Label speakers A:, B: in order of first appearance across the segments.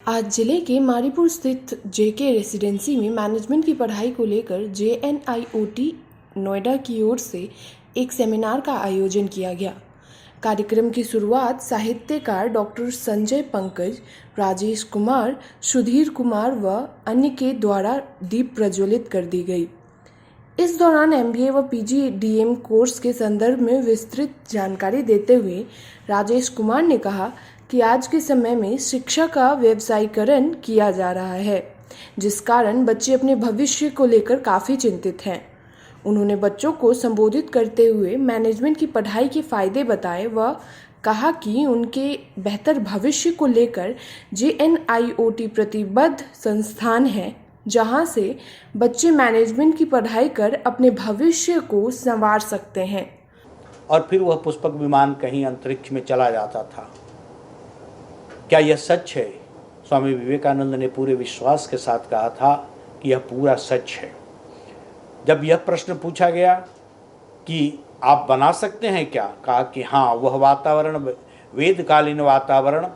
A: आज जिले के मारीपुर स्थित जेके रेसिडेंसी में मैनेजमेंट की पढ़ाई को लेकर JNIOT नोएडा की ओर से एक सेमिनार का आयोजन किया गया। कार्यक्रम की शुरुआत साहित्यकार डॉक्टर संजय पंकज, राजेश कुमार, सुधीर कुमार व अन्य के द्वारा दीप प्रज्वलित कर दी गई। इस दौरान MBA व PGDM कोर्स के संदर्भ में विस्तृत जानकारी देते हुए राजेश कुमार ने कहा कि आज के समय में शिक्षा का व्यवसायीकरण किया जा रहा है, जिस कारण बच्चे अपने भविष्य को लेकर काफ़ी चिंतित हैं। उन्होंने बच्चों को संबोधित करते हुए मैनेजमेंट की पढ़ाई के फायदे बताए व कहा कि उनके बेहतर भविष्य को लेकर JNIOT प्रतिबद्ध संस्थान है, जहां से बच्चे मैनेजमेंट की पढ़ाई कर अपने भविष्य को संवार सकते हैं।
B: और फिर वह पुष्पक विमान कहीं अंतरिक्ष में चला जाता था। क्या यह सच है? स्वामी विवेकानंद ने पूरे विश्वास के साथ कहा था कि यह पूरा सच है। जब यह प्रश्न पूछा गया कि आप बना सकते हैं क्या, कहा कि हाँ, वह वातावरण, वेदकालीन वातावरण,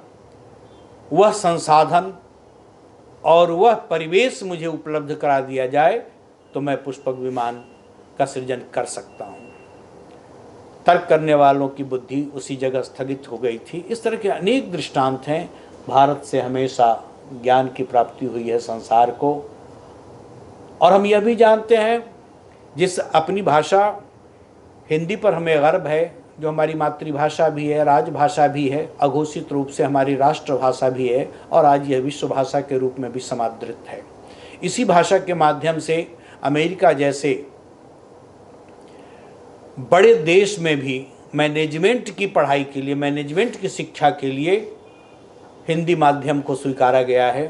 B: वह संसाधन और वह परिवेश मुझे उपलब्ध करा दिया जाए तो मैं पुष्पक विमान का सृजन कर सकता हूँ। तर्क करने वालों की बुद्धि उसी जगह स्थगित हो गई थी। इस तरह के अनेक दृष्टांत हैं। भारत से हमेशा ज्ञान की प्राप्ति हुई है संसार को। और हम यह भी जानते हैं, जिस अपनी भाषा हिंदी पर हमें गर्व है, जो हमारी मातृभाषा भी है, राजभाषा भी है, अघोषित रूप से हमारी राष्ट्रभाषा भी है और आज यह विश्व भाषा के रूप में भी समादृत है। इसी भाषा के माध्यम से अमेरिका जैसे बड़े देश में भी मैनेजमेंट की पढ़ाई के लिए, मैनेजमेंट की शिक्षा के लिए हिंदी माध्यम को स्वीकारा गया है।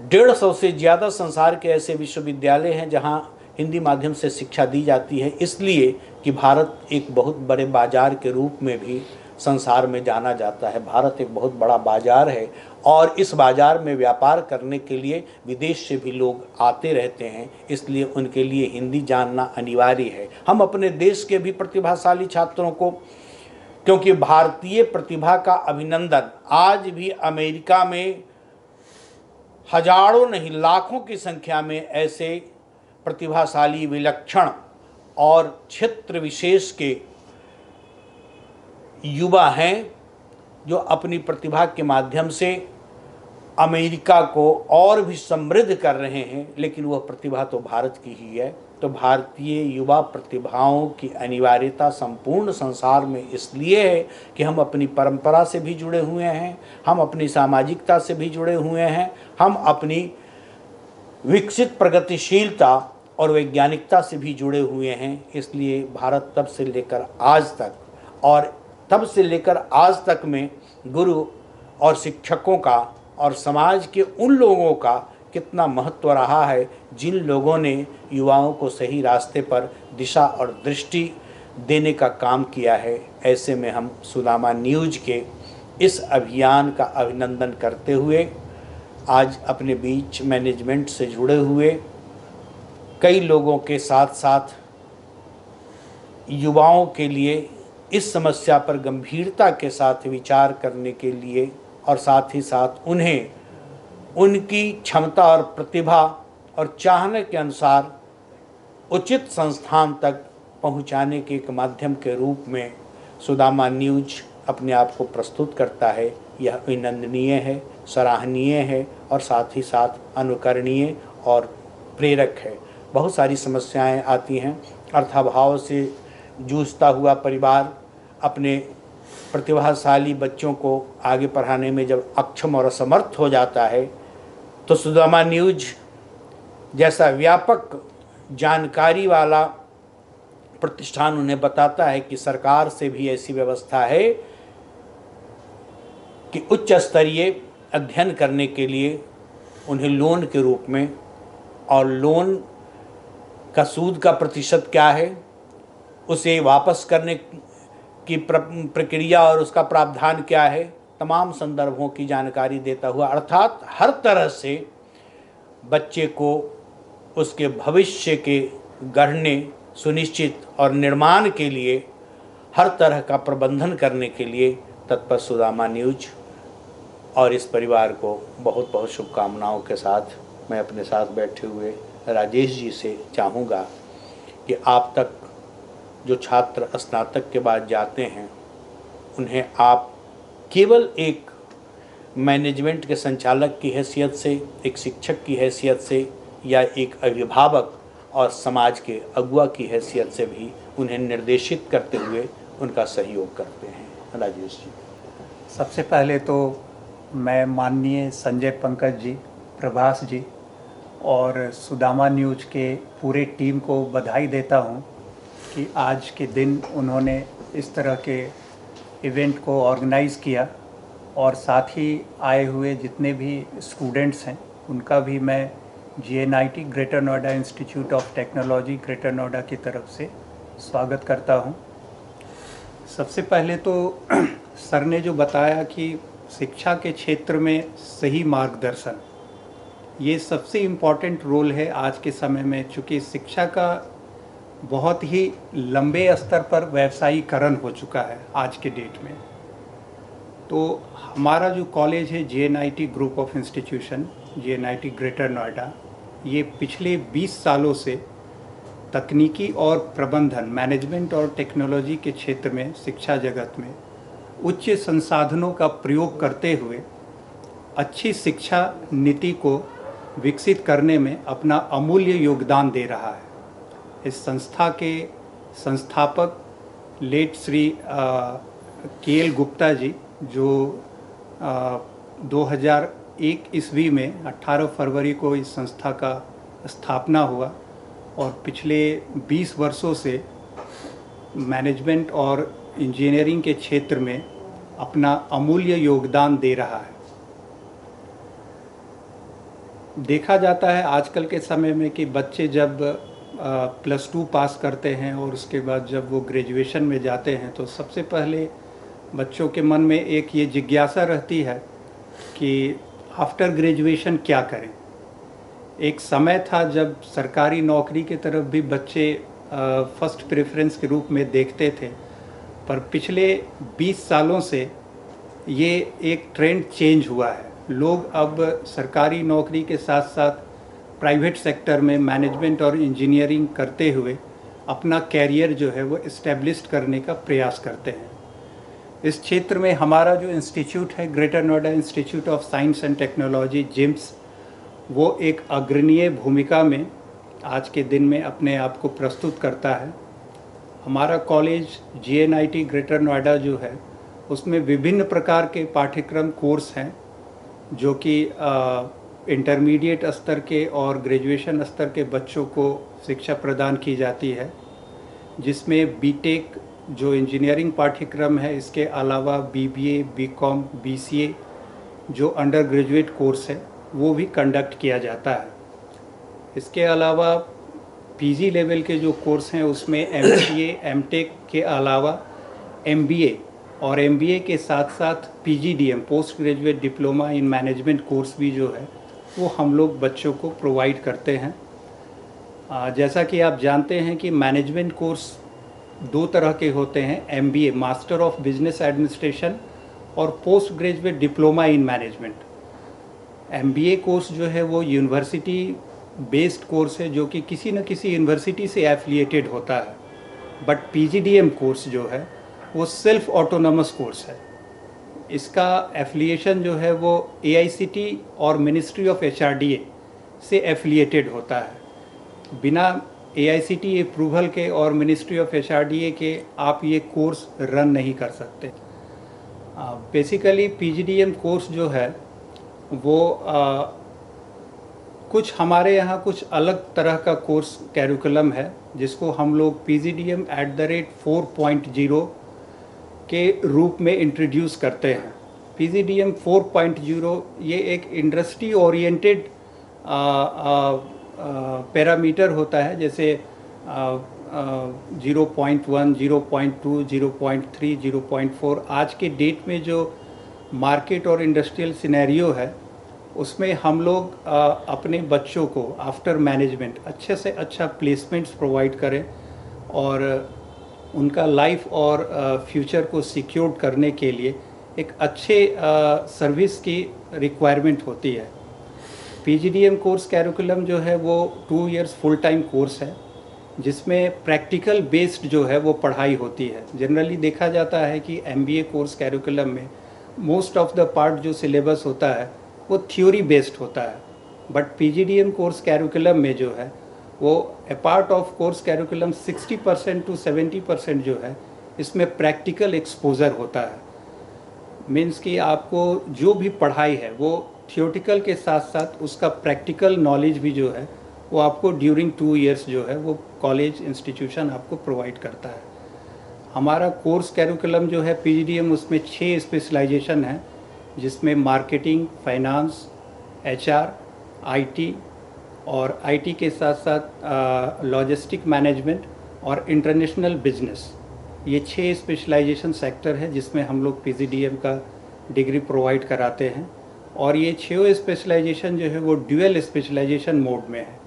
B: 150 से ज़्यादा संसार के ऐसे विश्वविद्यालय हैं जहां हिंदी माध्यम से शिक्षा दी जाती है, इसलिए कि भारत एक बहुत बड़े बाजार के रूप में भी संसार में जाना जाता है। भारत एक बहुत बड़ा बाजार है और इस बाजार में व्यापार करने के लिए विदेश से भी लोग आते रहते हैं, इसलिए उनके लिए हिंदी जानना अनिवार्य है। हम अपने देश के भी प्रतिभाशाली छात्रों को, क्योंकि भारतीय प्रतिभा का अभिनंदन आज भी अमेरिका में हजारों नहीं लाखों की संख्या में ऐसे प्रतिभाशाली, विलक्षण और क्षेत्र विशेष के युवा हैं जो अपनी प्रतिभा के माध्यम से अमेरिका को और भी समृद्ध कर रहे हैं, लेकिन वह प्रतिभा तो भारत की ही है। तो भारतीय युवा प्रतिभाओं की अनिवार्यता संपूर्ण संसार में इसलिए है कि हम अपनी परंपरा से भी जुड़े हुए हैं, हम अपनी सामाजिकता से भी जुड़े हुए हैं, हम अपनी विकसित प्रगतिशीलता और वैज्ञानिकता से भी जुड़े हुए हैं। इसलिए भारत तब से लेकर आज तक में गुरु और शिक्षकों का और समाज के उन लोगों का कितना महत्व रहा है जिन लोगों ने युवाओं को सही रास्ते पर दिशा और दृष्टि देने का काम किया है। ऐसे में हम सुदामा न्यूज़ के इस अभियान का अभिनंदन करते हुए आज अपने बीच मैनेजमेंट से जुड़े हुए कई लोगों के साथ साथ युवाओं के लिए इस समस्या पर गंभीरता के साथ विचार करने के लिए और साथ ही साथ उन्हें उनकी क्षमता और प्रतिभा और चाहने के अनुसार उचित संस्थान तक पहुंचाने के एक माध्यम के रूप में सुदामा न्यूज़ अपने आप को प्रस्तुत करता है। यह अभिनंदनीय है, सराहनीय है और साथ ही साथ अनुकरणीय और प्रेरक है। बहुत सारी समस्याएं आती हैं। अर्थाभाव से जूझता हुआ परिवार अपने प्रतिभाशाली बच्चों को आगे पढ़ाने में जब अक्षम और असमर्थ हो जाता है, तो सुदामा न्यूज़ जैसा व्यापक जानकारी वाला प्रतिष्ठान उन्हें बताता है कि सरकार से भी ऐसी व्यवस्था है कि उच्च स्तरीय अध्ययन करने के लिए उन्हें लोन के रूप में, और लोन का सूद का प्रतिशत क्या है, उसे वापस करने की प्रक्रिया और उसका प्रावधान क्या है, तमाम संदर्भों की जानकारी देता हुआ, अर्थात हर तरह से बच्चे को उसके भविष्य के गढ़ने, सुनिश्चित और निर्माण के लिए हर तरह का प्रबंधन करने के लिए तत्पर सुदामा न्यूज़ और इस परिवार को बहुत बहुत शुभकामनाओं के साथ मैं अपने साथ बैठे हुए राजेश जी से चाहूँगा कि आप तक जो छात्र स्नातक के बाद जाते हैं उन्हें आप केवल एक मैनेजमेंट के संचालक की हैसियत से, एक शिक्षक की हैसियत से या एक अभिभावक और समाज के अगुआ की हैसियत से भी उन्हें निर्देशित करते हुए उनका सहयोग करते हैं। राजेश जी।
C: सबसे पहले तो मैं माननीय संजय पंकज जी, प्रभास जी और सुदामा न्यूज़ के पूरे टीम को बधाई देता हूं कि आज के दिन उन्होंने इस तरह के इवेंट को ऑर्गेनाइज़ किया और साथ ही आए हुए जितने भी स्टूडेंट्स हैं उनका भी मैं GNIT greater Noida Institute of technology greater Noida की तरफ से स्वागत करता हूं। सबसे पहले तो सर ने जो बताया कि शिक्षा के क्षेत्र में सही मार्गदर्शन, ये सबसे इम्पॉर्टेंट रोल है आज के समय में, चूँकि शिक्षा का बहुत ही लंबे स्तर पर व्यवसायीकरण हो चुका है आज के डेट में। तो हमारा जो कॉलेज है GNIT group of institution, GNIT greater Noida, ये पिछले 20 सालों से तकनीकी और प्रबंधन, मैनेजमेंट और टेक्नोलॉजी के क्षेत्र में शिक्षा जगत में उच्च संसाधनों का प्रयोग करते हुए अच्छी शिक्षा नीति को विकसित करने में अपना अमूल्य योगदान दे रहा है। इस संस्था के संस्थापक लेट श्री KL गुप्ता जी, जो 2001 ईस्वी में 18 फरवरी को इस संस्था का स्थापना हुआ और पिछले 20 वर्षों से मैनेजमेंट और इंजीनियरिंग के क्षेत्र में अपना अमूल्य योगदान दे रहा है। देखा जाता है आजकल के समय में कि बच्चे जब +2 पास करते हैं और उसके बाद जब वो ग्रेजुएशन में जाते हैं तो सबसे पहले बच्चों के मन में एक ये जिज्ञासा रहती है कि आफ्टर ग्रेजुएशन क्या करें। एक समय था जब सरकारी नौकरी की तरफ भी बच्चे फर्स्ट प्रेफरेंस के रूप में देखते थे, पर पिछले 20 सालों से ये एक ट्रेंड चेंज हुआ है। लोग अब सरकारी नौकरी के साथ साथ प्राइवेट सेक्टर में मैनेजमेंट और इंजीनियरिंग करते हुए अपना कैरियर जो है वो इस्टेब्लिश करने का प्रयास करते हैं। इस क्षेत्र में हमारा जो इंस्टीट्यूट है Greater Noida Institute of Science and Technology GIMS, वो एक अग्रणीय भूमिका में आज के दिन में अपने आप को प्रस्तुत करता है। हमारा कॉलेज GNIT ग्रेटर नोएडा जो है उसमें विभिन्न प्रकार के पाठ्यक्रम कोर्स हैं जो कि इंटरमीडिएट स्तर के और ग्रेजुएशन स्तर के बच्चों को शिक्षा प्रदान की जाती है, जिसमें बीटेक जो इंजीनियरिंग पाठ्यक्रम है, इसके अलावा BBA, BCom, BCA जो अंडर ग्रेजुएट कोर्स है वो भी कंडक्ट किया जाता है। इसके अलावा PG लेवल के जो कोर्स हैं उसमें MCA, MTech के अलावा MBA और MBA के साथ साथ PGDM post graduate diploma in management course भी जो है वो हम लोग बच्चों को प्रोवाइड करते हैं। जैसा कि आप जानते हैं कि मैनेजमेंट कोर्स 2 तरह के होते हैं, MBA master of business administration और post graduate diploma in management. MBA course जो है वो यूनिवर्सिटी बेस्ड कोर्स है जो कि किसी न किसी यूनिवर्सिटी से एफिलिएटेड होता है, बट PGDM कोर्स जो है वो सेल्फ ऑटोनोमस कोर्स है। इसका एफिलिएशन जो है वो AICT और मिनिस्ट्री ऑफ HRDA से एफिलिएटेड होता है। बिना AICT अप्रूवल के और मिनिस्ट्री ऑफ HRDA के आप ये कोर्स रन नहीं कर सकते। बेसिकली PGDM कोर्स जो है वो कुछ हमारे यहाँ कुछ अलग तरह का कोर्स कैरिकुलम है जिसको हम लोग PGDM @4.0 के रूप में इंट्रोड्यूस करते हैं। PGDM 4.0 ये एक इंडस्ट्री ओरिएंटेड पैरामीटर होता है, जैसे 0.1, 0.2, 0.3, 0.4 आज के डेट में जो मार्केट और इंडस्ट्रियल सिनेरियो है उसमें हम लोग अपने बच्चों को आफ्टर मैनेजमेंट अच्छे से अच्छा प्लेसमेंट्स प्रोवाइड करें और उनका लाइफ और फ्यूचर को सिक्योर करने के लिए एक अच्छे सर्विस की रिक्वायरमेंट होती है। पीजीडीएम कोर्स कैरिकुलम जो है वो 2 इयर्स फुल टाइम कोर्स है, जिसमें प्रैक्टिकल बेस्ड जो है वो पढ़ाई होती है। जनरली देखा जाता है कि एमबीए कोर्स कैरिकुलम में मोस्ट ऑफ द पार्ट जो सिलेबस होता है वो थ्योरी बेस्ड होता है, बट पीजीडीएम कोर्स कैरिकुलम में जो है वो a part of course curriculum 60% to 70% जो है इसमें प्रैक्टिकल एक्सपोजर होता है। मीन्स कि आपको जो भी पढ़ाई है वो थियोटिकल के साथ साथ उसका प्रैक्टिकल नॉलेज भी जो है वो आपको ड्यूरिंग 2 इयर्स जो है वो कॉलेज इंस्टीट्यूशन आपको प्रोवाइड करता है। हमारा कोर्स कैरिकुलम जो है पीजीडीएम, उसमें 6 स्पेशलाइजेशन हैं, जिसमें मार्केटिंग, फाइनेंस, एचआर, आईटी और आईटी के साथ साथ लॉजिस्टिक मैनेजमेंट और इंटरनेशनल बिजनेस, ये 6 स्पेशलाइजेशन सेक्टर है जिसमें हम लोग पीजीडीएम का डिग्री प्रोवाइड कराते हैं। और ये 6 स्पेशलाइजेशन जो है वो ड्यूअल स्पेशलाइजेशन मोड में है।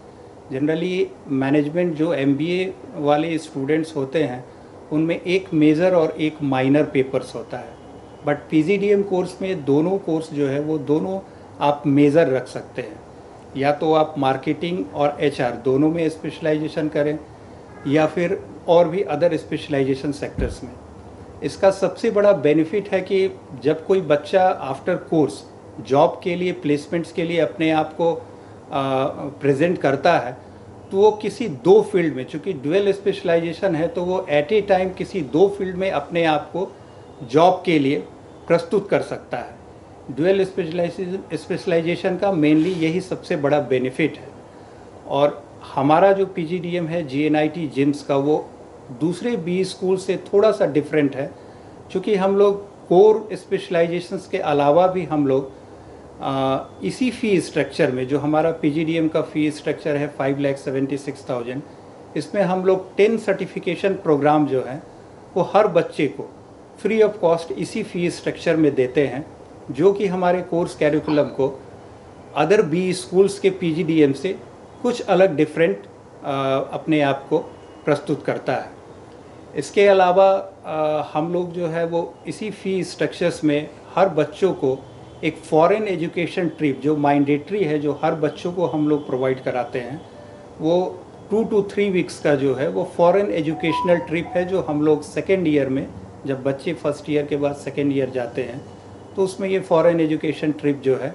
C: जनरली मैनेजमेंट जो एमबीए वाले स्टूडेंट्स होते हैं उनमें एक मेजर और एक माइनर पेपर्स होता है, बट पीजीडीएम कोर्स में दोनों कोर्स जो है वो दोनों आप मेजर रख सकते हैं। या तो आप मार्केटिंग और एचआर दोनों में स्पेशलाइजेशन करें या फिर और भी अदर स्पेशलाइजेशन सेक्टर्स में। इसका सबसे बड़ा बेनिफिट है कि जब कोई बच्चा आफ्टर कोर्स जॉब के लिए, प्लेसमेंट्स के लिए अपने आप को प्रेजेंट करता है तो वो किसी 2 फील्ड में, चूँकि ड्यूअल स्पेशलाइजेशन है तो वो एट ए टाइम किसी 2 फील्ड में अपने आप को जॉब के लिए प्रस्तुत कर सकता है। ड्यूअल स्पेशलाइजेशन का मेनली यही सबसे बड़ा बेनिफिट है। और हमारा जो पीजीडीएम है जीएनआईटी जिम्स का, वो दूसरे बी स्कूल से थोड़ा सा डिफरेंट है, क्योंकि हम लोग कोर स्पेशलाइजेशंस के अलावा भी हम लोग इसी फ़ी स्ट्रक्चर में, जो हमारा पीजीडीएम का फ़ी स्ट्रक्चर है 5,76,000, इसमें हम लोग 10 सर्टिफिकेशन प्रोग्राम जो है वो हर बच्चे को फ्री ऑफ कॉस्ट इसी फ़ी स्ट्रक्चर में देते हैं, जो कि हमारे कोर्स कैरिकुलम को अदर बी स्कूल्स के पीजीडीएम से कुछ अलग डिफरेंट अपने आप को प्रस्तुत करता है। इसके अलावा हम लोग जो है वो इसी फ़ी स्ट्रक्चर्स में हर बच्चों को एक फॉरेन एजुकेशन ट्रिप जो मैंडेटरी है, जो हर बच्चों को हम लोग प्रोवाइड कराते हैं, वो 2 to 3 वीक्स का जो है वो फॉरेन एजुकेशनल ट्रिप है, जो हम लोग सेकेंड ईयर में, जब बच्चे फर्स्ट ईयर के बाद सेकेंड ईयर जाते हैं तो उसमें ये फॉरेन एजुकेशन ट्रिप जो है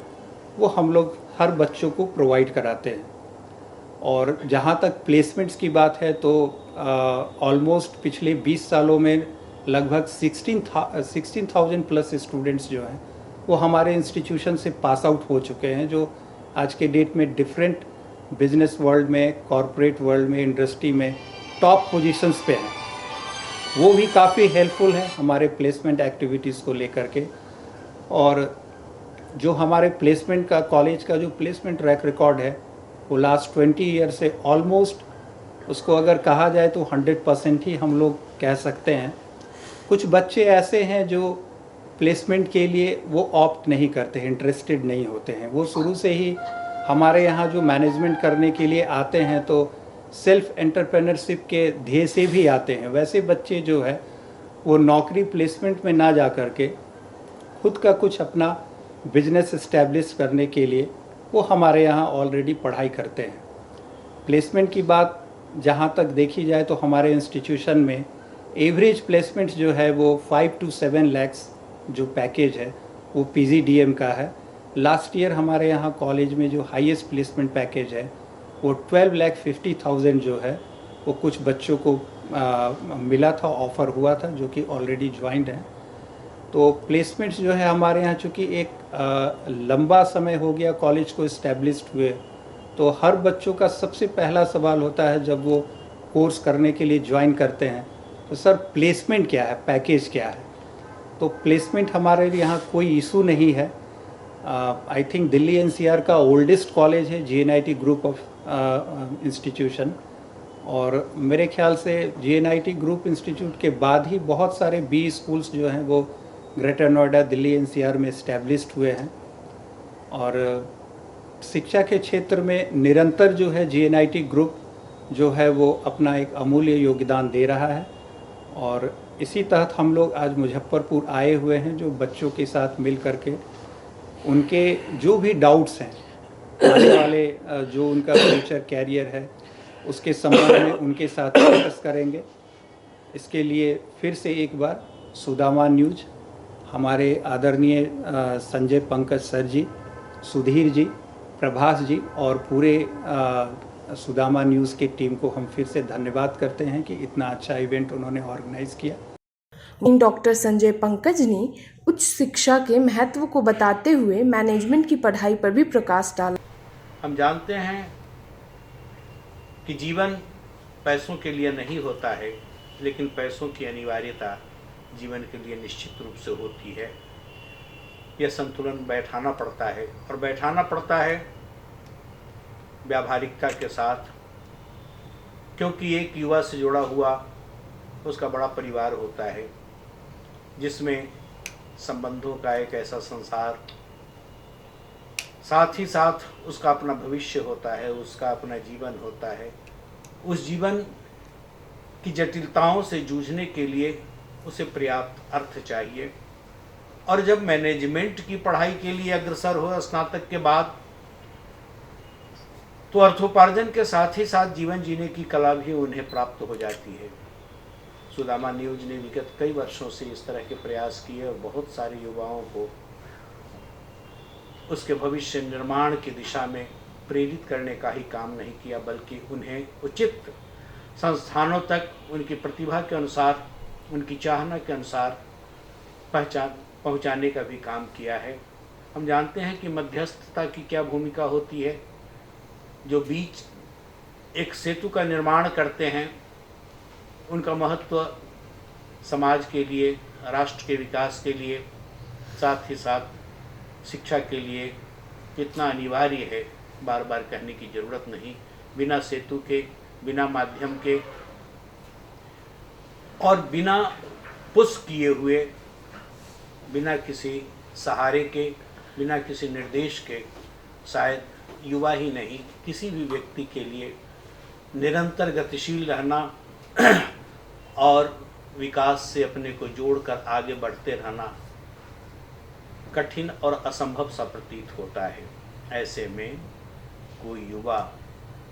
C: वो हम लोग हर बच्चों को प्रोवाइड कराते हैं। और जहाँ तक प्लेसमेंट्स की बात है तो ऑलमोस्ट पिछले 20 सालों में लगभग 16,000 प्लस स्टूडेंट्स जो हैं वो हमारे इंस्टीट्यूशन से पास आउट हो चुके हैं, जो आज के डेट में डिफरेंट बिजनेस वर्ल्ड में, कॉरपोरेट वर्ल्ड में, इंडस्ट्री में टॉप पोजीशंस पे हैं। वो भी काफ़ी हेल्पफुल है हमारे प्लेसमेंट एक्टिविटीज़ को लेकर के। और जो हमारे प्लेसमेंट का, कॉलेज का जो प्लेसमेंट ट्रैक रिकॉर्ड है वो लास्ट 20 ईयर से ऑलमोस्ट, उसको अगर कहा जाए तो 100% ही हम लोग कह सकते हैं। कुछ बच्चे ऐसे हैं जो प्लेसमेंट के लिए वो ऑप्ट नहीं करते, इंटरेस्टेड नहीं होते हैं, वो शुरू से ही हमारे यहाँ जो मैनेजमेंट करने के लिए आते हैं तो सेल्फ एंटरप्रेन्योरशिप के ध्येय से भी आते हैं। वैसे बच्चे जो है वो नौकरी प्लेसमेंट में ना जा कर के खुद का कुछ अपना बिजनेस इस्टेब्लिश करने के लिए वो हमारे यहाँ ऑलरेडी पढ़ाई करते हैं। प्लेसमेंट की बात जहाँ तक देखी जाए तो हमारे इंस्टीट्यूशन में एवरेज प्लेसमेंट्स जो है वो 5 to 7 lakhs जो पैकेज है वो पीजीडीएम का है। लास्ट ईयर हमारे यहाँ कॉलेज में जो हाईएस्ट प्लेसमेंट पैकेज है वो 12,50,000 जो है वो कुछ बच्चों को मिला था, ऑफ़र हुआ था, जो कि ऑलरेडी ज्वाइंड हैं। तो प्लेसमेंट्स जो है हमारे यहाँ चूँकि एक लंबा समय हो गया कॉलेज को इस्टेब्लिश्ड हुए, तो हर बच्चों का सबसे पहला सवाल होता है जब वो कोर्स करने के लिए ज्वाइन करते हैं तो सर प्लेसमेंट क्या है, पैकेज क्या है। तो प्लेसमेंट हमारे यहाँ कोई इशू नहीं है। आई थिंक दिल्ली एनसीआर का ओल्डेस्ट कॉलेज है जीएनआईटी ग्रुप ऑफ इंस्टीट्यूशन, और मेरे ख्याल से जीएनआईटी ग्रुप इंस्टीट्यूट के बाद ही बहुत सारे बी स्कूल्स जो हैं वो ग्रेटर नोएडा, दिल्ली एनसीआर में इस्टेब्लिश्ड हुए हैं। और शिक्षा के क्षेत्र में निरंतर जो है जीएनआईटी ग्रुप जो है वो अपना एक अमूल्य योगदान दे रहा है। और इसी तहत हम लोग आज मुजफ्फरपुर आए हुए हैं, जो बच्चों के साथ मिल करके उनके जो भी डाउट्स हैं, आने वाले जो उनका फ्यूचर कैरियर है उसके संबंध में उनके साथ डिस्कस करेंगे। इसके लिए फिर से एक बार सुदामा न्यूज, हमारे आदरणीय संजय पंकज सर जी, सुधीर जी, प्रभास जी और पूरे सुदामा न्यूज़ की टीम को हम फिर से धन्यवाद करते हैं कि इतना अच्छा इवेंट उन्होंने ऑर्गेनाइज किया।
A: डॉक्टर संजय पंकज ने उच्च शिक्षा के महत्व को बताते हुए मैनेजमेंट की पढ़ाई पर भी प्रकाश डाला।
B: हम जानते हैं कि जीवन पैसों के लिए नहीं होता है, लेकिन पैसों की अनिवार्यता जीवन के लिए निश्चित रूप से होती है। यह संतुलन बैठाना पड़ता है, और बैठाना पड़ता है व्यावहारिकता के साथ, क्योंकि एक युवा से जुड़ा हुआ उसका बड़ा परिवार होता है, जिसमें संबंधों का एक ऐसा संसार, साथ ही साथ उसका अपना भविष्य होता है, उसका अपना जीवन होता है। उस जीवन की जटिलताओं से जूझने के लिए उसे पर्याप्त अर्थ चाहिए। और जब मैनेजमेंट की पढ़ाई के लिए अग्रसर हो स्नातक के बाद, तो अर्थोपार्जन के साथ ही साथ जीवन जीने की कला भी उन्हें प्राप्त हो जाती है। सुदामा न्यूज ने विगत कई वर्षों से इस तरह के प्रयास किए और बहुत सारे युवाओं को उसके भविष्य निर्माण की दिशा में प्रेरित करने का ही काम नहीं किया, बल्कि उन्हें उचित संस्थानों तक उनकी प्रतिभा के अनुसार, उनकी चाहना के अनुसार पहुंचाने का भी काम किया है। हम जानते हैं कि मध्यस्थता की क्या भूमिका होती है। जो बीच एक सेतु का निर्माण करते हैं, उनका महत्व समाज के लिए, राष्ट्र के विकास के लिए, साथ ही साथ शिक्षा के लिए कितना अनिवार्य है, बार बार कहने की ज़रूरत नहीं। बिना सेतु के, बिना माध्यम के और बिना पुश किए हुए, बिना किसी सहारे के, बिना किसी निर्देश के, शायद युवा ही नहीं, किसी भी व्यक्ति के लिए निरंतर गतिशील रहना और विकास से अपने को जोड़कर आगे बढ़ते रहना कठिन और असंभव सा प्रतीत होता है। ऐसे में कोई युवा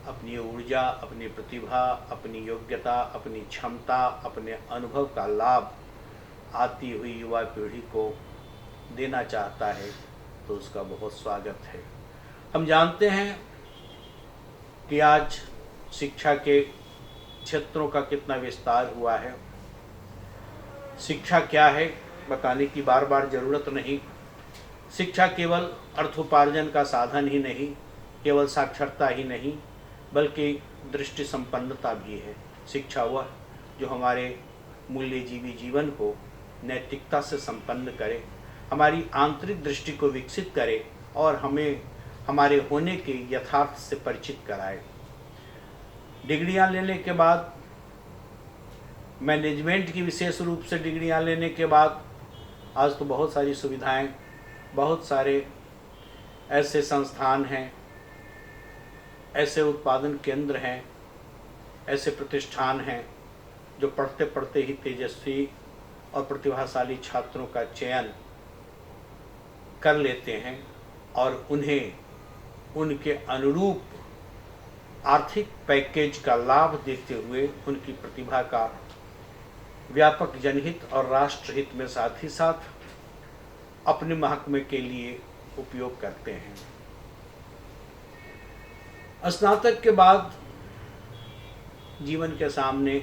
B: अपनी ऊर्जा, अपनी प्रतिभा, अपनी योग्यता, अपनी क्षमता, अपने अनुभव का लाभ आती हुई युवा पीढ़ी को देना चाहता है, तो उसका बहुत स्वागत है। हम जानते हैं कि आज शिक्षा के क्षेत्रों का कितना विस्तार हुआ है। शिक्षा क्या है बताने की बार बार ज़रूरत नहीं। शिक्षा केवल अर्थोपार्जन का साधन ही नहीं, केवल साक्षरता ही नहीं, बल्कि दृष्टि संपन्नता भी है। शिक्षा वह जो हमारे मूल्यजीवी जीवन को नैतिकता से संपन्न करे, हमारी आंतरिक दृष्टि को विकसित करे और हमें हमारे होने के यथार्थ से परिचित कराए। डिग्रियां लेने के बाद, मैनेजमेंट की विशेष रूप से डिग्रियां लेने के बाद, आज तो बहुत सारी सुविधाएं, बहुत सारे ऐसे संस्थान हैं, ऐसे उत्पादन केंद्र हैं, ऐसे प्रतिष्ठान हैं जो पढ़ते पढ़ते ही तेजस्वी और प्रतिभाशाली छात्रों का चयन कर लेते हैं और उन्हें उनके अनुरूप आर्थिक पैकेज का लाभ देते हुए उनकी प्रतिभा का व्यापक जनहित और राष्ट्रहित में साथ ही साथ अपने महकमे के लिए उपयोग करते हैं। स्नातक के बाद जीवन के सामने,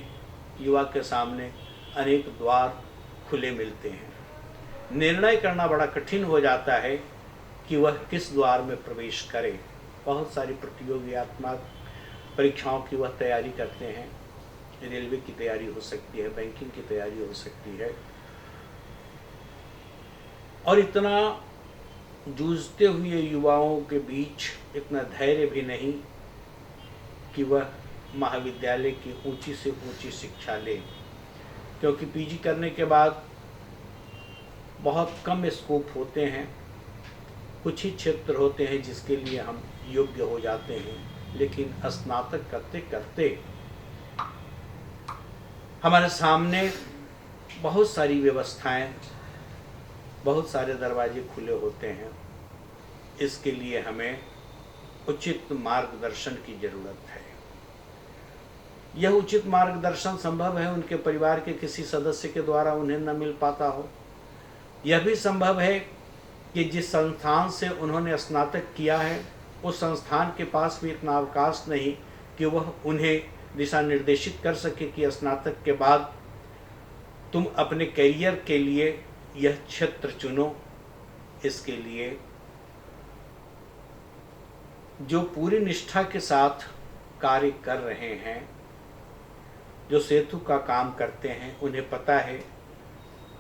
B: युवा के सामने अनेक द्वार खुले मिलते हैं। निर्णय करना बड़ा कठिन हो जाता है कि वह किस द्वार में प्रवेश करे। बहुत सारी प्रतियोगितात्मक परीक्षाओं की वह तैयारी करते हैं। रेलवे की तैयारी हो सकती है, बैंकिंग की तैयारी हो सकती है, और इतना जूझते हुए युवाओं के बीच इतना धैर्य भी नहीं कि वह महाविद्यालय की ऊंची से ऊंची शिक्षा ले, क्योंकि पीजी करने के बाद बहुत कम स्कोप होते हैं। कुछ ही क्षेत्र होते हैं जिसके लिए हम योग्य हो जाते हैं, लेकिन स्नातक करते करते हमारे सामने बहुत सारी व्यवस्थाएं, बहुत सारे दरवाजे खुले होते हैं। इसके लिए हमें उचित मार्गदर्शन की ज़रूरत है। यह उचित मार्गदर्शन संभव है उनके परिवार के किसी सदस्य के द्वारा उन्हें न मिल पाता हो। यह भी संभव है कि जिस संस्थान से उन्होंने स्नातक किया है उस संस्थान के पास भी इतना अवकाश नहीं कि वह उन्हें दिशा निर्देशित कर सके कि स्नातक के बाद तुम अपने करियर के लिए यह क्षेत्र चुनो। इसके लिए जो पूरी निष्ठा के साथ कार्य कर रहे हैं, जो सेतु का काम करते हैं, उन्हें पता है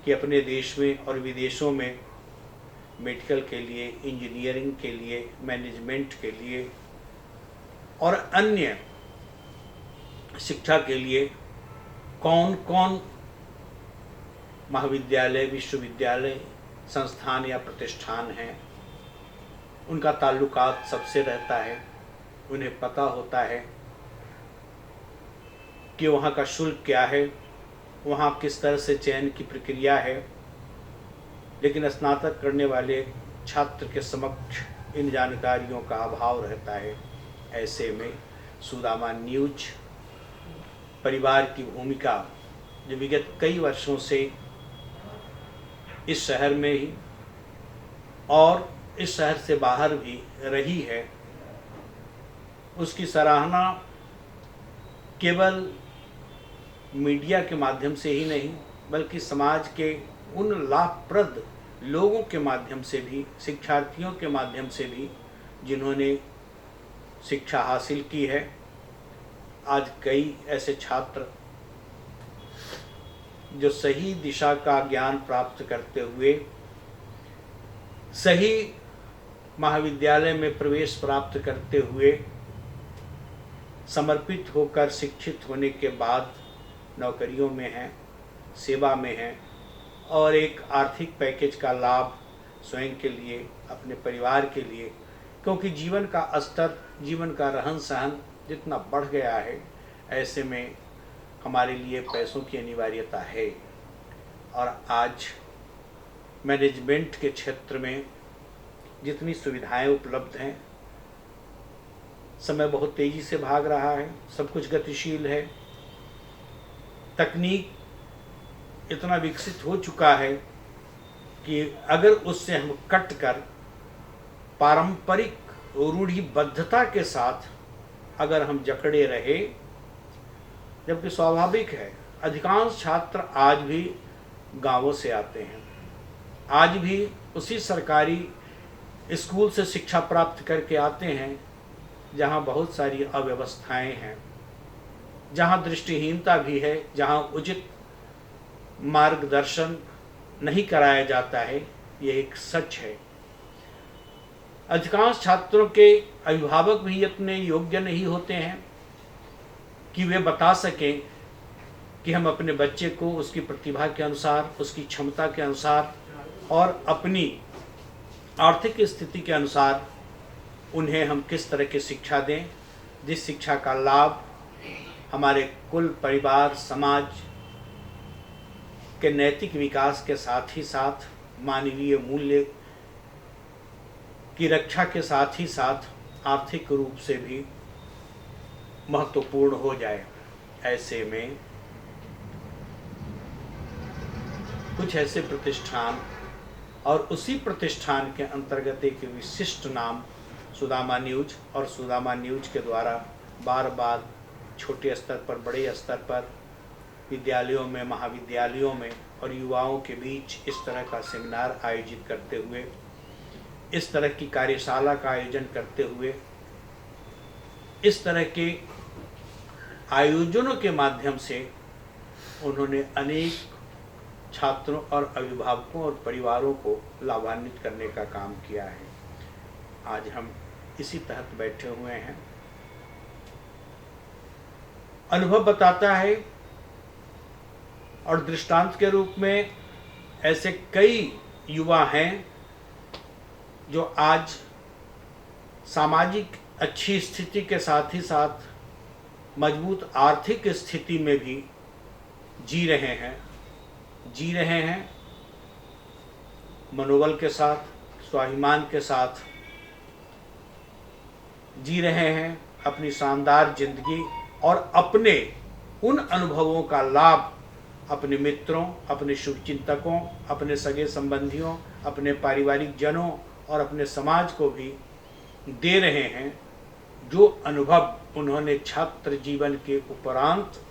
B: कि अपने देश में और विदेशों में मेडिकल के लिए, इंजीनियरिंग के लिए, मैनेजमेंट के लिए और अन्य शिक्षा के लिए कौन कौन महाविद्यालय, विश्वविद्यालय, संस्थान या प्रतिष्ठान हैं। उनका ताल्लुकात सबसे रहता है। उन्हें पता होता है कि वहाँ का शुल्क क्या है, वहाँ किस तरह से चयन की प्रक्रिया है। लेकिन स्नातक करने वाले छात्र के समक्ष इन जानकारियों का अभाव रहता है। ऐसे में सुदामा न्यूज परिवार की भूमिका जो विगत कई वर्षों से इस शहर में ही और इस शहर से बाहर भी रही है, उसकी सराहना केवल मीडिया के माध्यम से ही नहीं बल्कि समाज के उन लाभप्रद लोगों के माध्यम से भी, शिक्षार्थियों के माध्यम से भी जिन्होंने शिक्षा हासिल की है। आज कई ऐसे छात्र जो सही दिशा का ज्ञान प्राप्त करते हुए सही महाविद्यालय में प्रवेश प्राप्त करते हुए समर्पित होकर शिक्षित होने के बाद नौकरियों में हैं, सेवा में हैं और एक आर्थिक पैकेज का लाभ स्वयं के लिए, अपने परिवार के लिए, क्योंकि जीवन का स्तर, जीवन का रहन सहन जितना बढ़ गया है, ऐसे में हमारे लिए पैसों की अनिवार्यता है। और आज मैनेजमेंट के क्षेत्र में जितनी सुविधाएं उपलब्ध हैं, समय बहुत तेज़ी से भाग रहा है, सब कुछ गतिशील है, तकनीक इतना विकसित हो चुका है कि अगर उससे हम कट कर पारंपरिक रूढ़िबद्धता के साथ अगर हम जकड़े रहे, जबकि स्वाभाविक है अधिकांश छात्र आज भी गांवों से आते हैं, आज भी उसी सरकारी स्कूल से शिक्षा प्राप्त करके आते हैं जहां बहुत सारी अव्यवस्थाएं हैं, जहां दृष्टिहीनता भी है, जहां उचित मार्गदर्शन नहीं कराया जाता है। ये एक सच है। अधिकांश छात्रों के अभिभावक भी इतने योग्य नहीं होते हैं कि वे बता सकें कि हम अपने बच्चे को उसकी प्रतिभा के अनुसार, उसकी क्षमता के अनुसार और अपनी आर्थिक स्थिति के अनुसार उन्हें हम किस तरह की शिक्षा दें, जिस शिक्षा का लाभ हमारे कुल, परिवार, समाज के नैतिक विकास के साथ ही साथ मानवीय मूल्य की रक्षा के साथ ही साथ आर्थिक रूप से भी महत्वपूर्ण हो जाए। ऐसे में कुछ ऐसे प्रतिष्ठान और उसी प्रतिष्ठान के अंतर्गत एक विशिष्ट नाम सुदामा न्यूज और सुदामा न्यूज के द्वारा बार बार छोटे स्तर पर, बड़े स्तर पर, विद्यालयों में, महाविद्यालयों में और युवाओं के बीच इस तरह का सेमिनार आयोजित करते हुए, इस तरह की कार्यशाला का आयोजन करते हुए, इस तरह के आयोजनों के माध्यम से उन्होंने अनेक छात्रों और अभिभावकों और परिवारों को लाभान्वित करने का काम किया है। आज हम इसी तहत बैठे हुए हैं। अनुभव बताता है और दृष्टांत के रूप में ऐसे कई युवा हैं जो आज सामाजिक अच्छी स्थिति के साथ ही साथ मजबूत आर्थिक स्थिति में भी जी रहे हैं जी रहे हैं मनोबल के साथ, स्वाभिमान के साथ जी रहे हैं अपनी शानदार जिंदगी और अपने उन अनुभवों का लाभ अपने मित्रों, अपने शुभचिंतकों, अपने सगे संबंधियों, अपने पारिवारिक जनों और अपने समाज को भी दे रहे हैं, जो अनुभव उन्होंने छात्र जीवन के उपरांत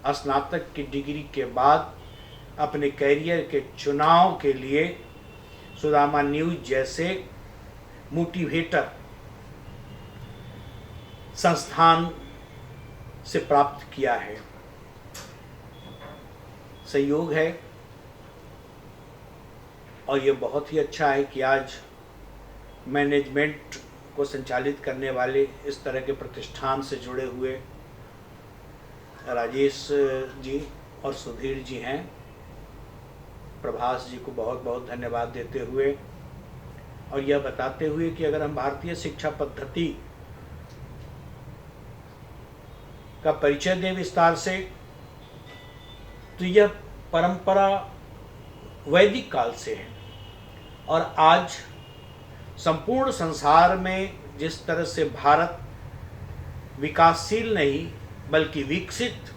B: स्नातक की डिग्री के बाद अपने कैरियर के चुनाव के लिए सुदामा न्यूज जैसे मोटिवेटर संस्थान से प्राप्त किया है। सहयोग है और ये बहुत ही अच्छा है कि आज मैनेजमेंट को संचालित करने वाले इस तरह के प्रतिष्ठान से जुड़े हुए राजेश जी और सुधीर जी हैं। प्रभास जी को बहुत बहुत धन्यवाद देते हुए और यह बताते हुए कि अगर हम भारतीय शिक्षा पद्धति का परिचय दें विस्तार से, तो यह परंपरा वैदिक काल से है और आज संपूर्ण संसार में जिस तरह से भारत विकासशील नहीं बल्कि विकसित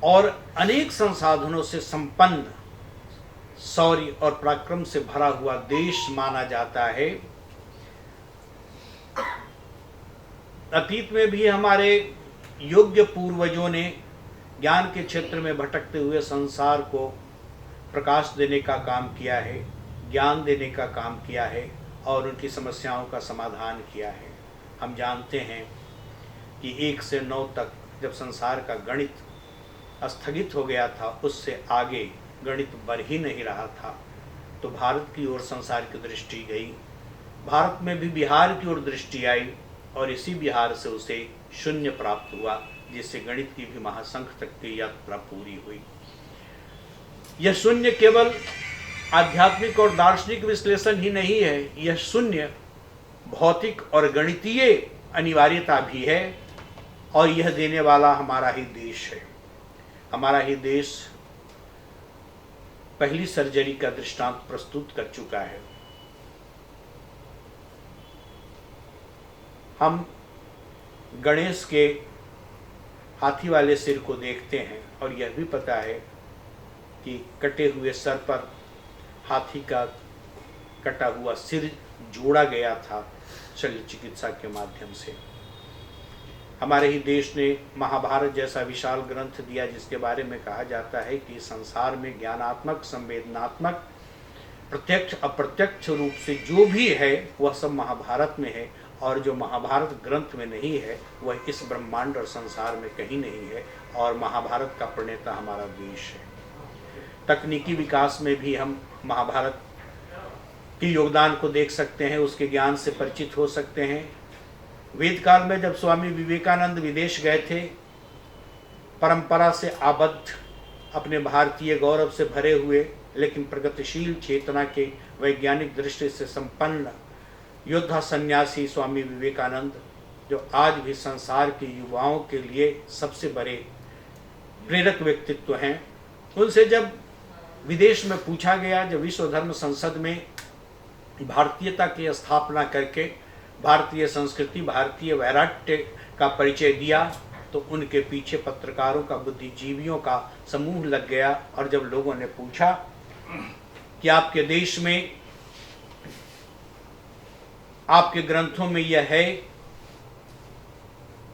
B: और अनेक संसाधनों से संपन्न, शौर्य और पराक्रम से भरा हुआ देश माना जाता है, अतीत में भी हमारे योग्य पूर्वजों ने ज्ञान के क्षेत्र में भटकते हुए संसार को प्रकाश देने का काम किया है, ज्ञान देने का काम किया है और उनकी समस्याओं का समाधान किया है। हम जानते हैं कि 1 से 9 तक जब संसार का गणित स्थगित हो गया था, उससे आगे गणित बढ़ ही नहीं रहा था, तो भारत की ओर संसार की दृष्टि गई। भारत में भी बिहार की ओर दृष्टि आई और इसी बिहार से उसे शून्य प्राप्त हुआ, जिससे गणित की भी महासंख तक की यात्रा पूरी हुई। यह शून्य केवल आध्यात्मिक और दार्शनिक विश्लेषण ही नहीं है, यह शून्य भौतिक और गणितीय अनिवार्यता भी है और यह देने वाला हमारा ही देश है। हमारा ही देश पहली सर्जरी का दृष्टांत प्रस्तुत कर चुका है। हम गणेश के हाथी वाले सिर को देखते हैं और यह भी पता है कि कटे हुए सर पर हाथी का कटा हुआ सिर जोड़ा गया था शल्य चिकित्सा के माध्यम से। हमारे ही देश ने महाभारत जैसा विशाल ग्रंथ दिया, जिसके बारे में कहा जाता है कि संसार में ज्ञानात्मक, संवेदनात्मक, प्रत्यक्ष अप्रत्यक्ष रूप से जो भी है वह सब महाभारत में है और जो महाभारत ग्रंथ में नहीं है वह इस ब्रह्मांड और संसार में कहीं नहीं है और महाभारत का प्रणेता हमारा देश है। तकनीकी विकास में भी हम महाभारत के योगदान को देख सकते हैं, उसके ज्ञान से परिचित हो सकते हैं। वेद काल में जब स्वामी विवेकानंद विदेश गए थे, परंपरा से आबद्ध, अपने भारतीय गौरव से भरे हुए लेकिन प्रगतिशील चेतना के वैज्ञानिक दृष्टि से संपन्न योद्धा सन्यासी स्वामी विवेकानंद, जो आज भी संसार के युवाओं के लिए सबसे बड़े प्रेरक व्यक्तित्व हैं, उनसे जब विदेश में पूछा गया, जब विश्व धर्म संसद में भारतीयता की स्थापना करके भारतीय संस्कृति, भारतीय वैराग्य का परिचय दिया, तो उनके पीछे पत्रकारों का, बुद्धिजीवियों का समूह लग गया। और जब लोगों ने पूछा कि आपके देश में, आपके ग्रंथों में यह है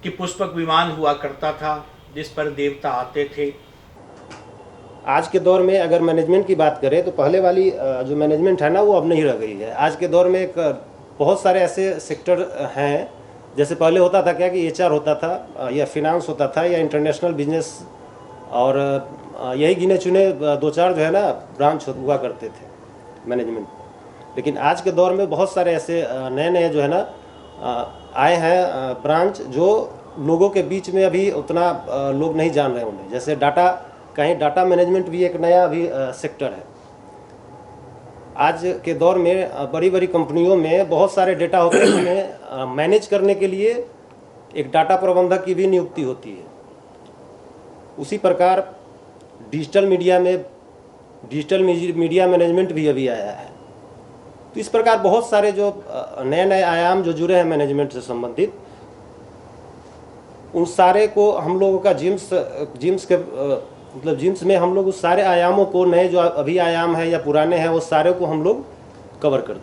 B: कि पुष्पक विमान हुआ करता था जिस पर देवता आते थे।
D: आज के दौर में अगर मैनेजमेंट की बात करें तो पहले वाली जो मैनेजमेंट है ना वो अब नहीं रह गई है। आज के दौर में एक बहुत सारे ऐसे सेक्टर हैं, जैसे पहले होता था क्या कि HR होता था या फिनांस होता था या इंटरनेशनल बिजनेस, और यही गिने चुने 2-4 जो है ना ब्रांच हुआ करते थे मैनेजमेंट। लेकिन आज के दौर में बहुत सारे ऐसे नए नए जो है ना आए हैं ब्रांच, जो लोगों के बीच में अभी उतना लोग नहीं जान रहे उन्हें। जैसे डाटा मैनेजमेंट भी एक नया अभी सेक्टर है। आज के दौर में बड़ी बड़ी कंपनियों में बहुत सारे डेटा होते हैं, जिन्हें मैनेज करने के लिए एक डाटा प्रबंधक की भी नियुक्ति होती है। उसी प्रकार डिजिटल मीडिया में डिजिटल मीडिया मैनेजमेंट भी अभी आया है। तो इस प्रकार बहुत सारे जो नए नए आयाम जो जुड़े हैं मैनेजमेंट से संबंधित, उन सारे को हम लोगों का जिम्स के मतलब जिम्स में हम लोग उस सारे आयामों को, नए जो अभी आयाम है या पुराने हैं, वो सारे को हम लोग कवर करते हैं।